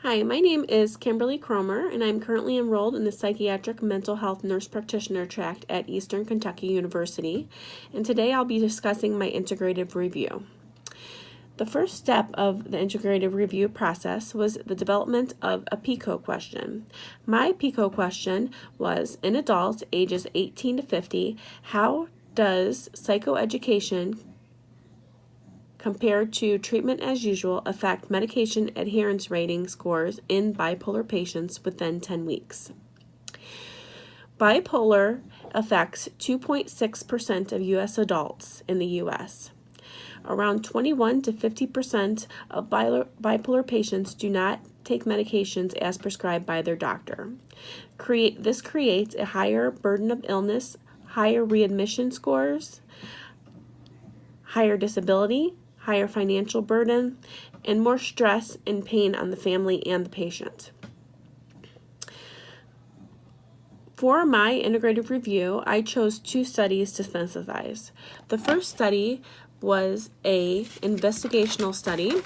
Hi, my name is Kimberly Cromer, and I'm currently enrolled in the Psychiatric Mental Health Nurse Practitioner track at Eastern Kentucky University, and today I'll be discussing my integrative review. The first step of the integrative review process was the development of a PICO question. My PICO question was, in adults ages 18 to 50, how does psychoeducation compared to treatment as usual affect medication adherence rating scores in bipolar patients within 10 weeks. Bipolar affects 2.6% of U.S. adults in the U.S. Around 21 to 50% of bipolar patients do not take medications as prescribed by their doctor. This creates a higher burden of illness, higher readmission scores, higher disability, higher financial burden, and more stress and pain on the family and the patient. For my integrative review, I chose two studies to synthesize. The first study was an investigational study,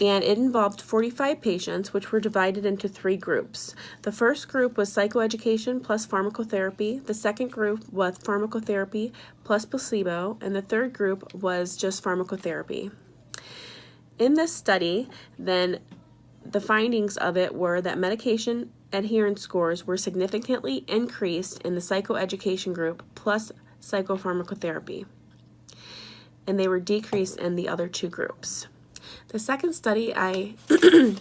and it involved 45 patients, which were divided into three groups. The first group was psychoeducation plus pharmacotherapy. The second group was pharmacotherapy plus placebo, and the third group was just pharmacotherapy. In this study, then, the findings of it were that medication adherence scores were significantly increased in the psychoeducation group plus psychopharmacotherapy, and they were decreased in the other two groups. The second study I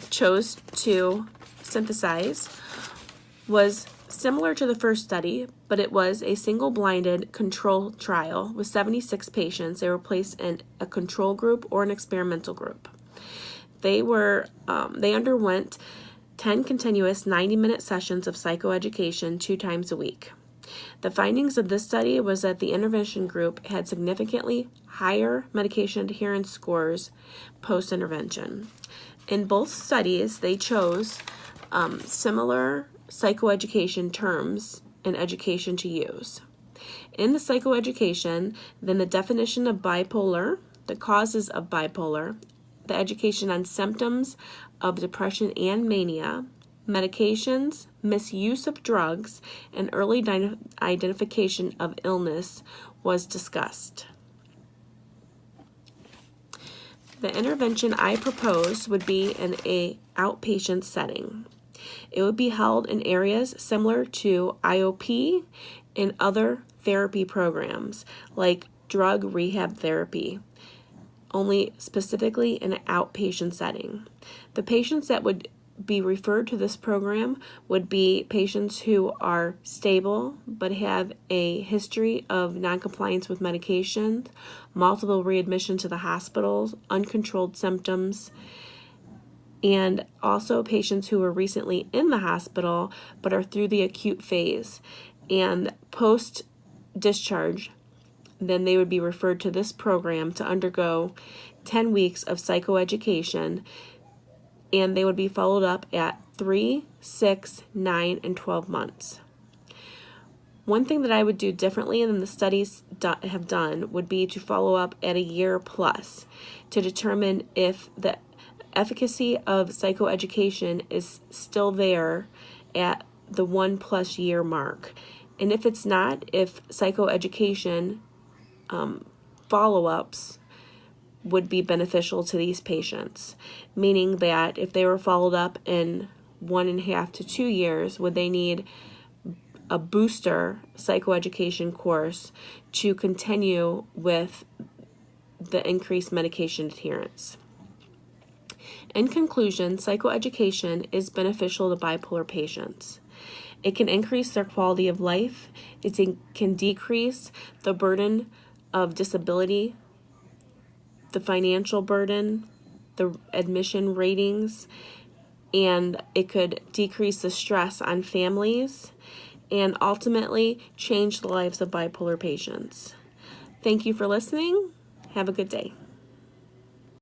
chose to synthesize was similar to the first study, but it was a single-blinded control trial with 76 patients. They were placed in a control group or an experimental group. They underwent 10 continuous 90-minute sessions of psychoeducation 2 times a week. The findings of this study was that the intervention group had significantly higher medication adherence scores post-intervention. In both studies, they chose similar psychoeducation terms and education to use. In the psychoeducation, then the definition of bipolar, the causes of bipolar, the education on symptoms of depression and mania, medications, misuse of drugs, and early identification of illness was discussed. The intervention I proposed would be in an outpatient setting. It would be held in areas similar to IOP and other therapy programs like drug rehab therapy, only specifically in an outpatient setting. The patients that would be referred to this program would be patients who are stable but have a history of noncompliance with medications, multiple readmissions to the hospitals, uncontrolled symptoms, and also patients who were recently in the hospital but are through the acute phase. And post-discharge, then they would be referred to this program to undergo 10 weeks of psychoeducation, and they would be followed up at 3, 6, 9, and 12 months. One thing that I would do differently than the studies have done would be to follow up at a year plus to determine if the efficacy of psychoeducation is still there at the 1+ year mark. And if it's not, if psychoeducation follow-ups would be beneficial to these patients, meaning that if they were followed up in 1.5 to 2 years, would they need a booster psychoeducation course to continue with the increased medication adherence. In conclusion, psychoeducation is beneficial to bipolar patients. It can increase their quality of life. It can decrease the burden of disability, the financial burden, the admission ratings, and it could decrease the stress on families and ultimately change the lives of bipolar patients. Thank you for listening. Have a good day.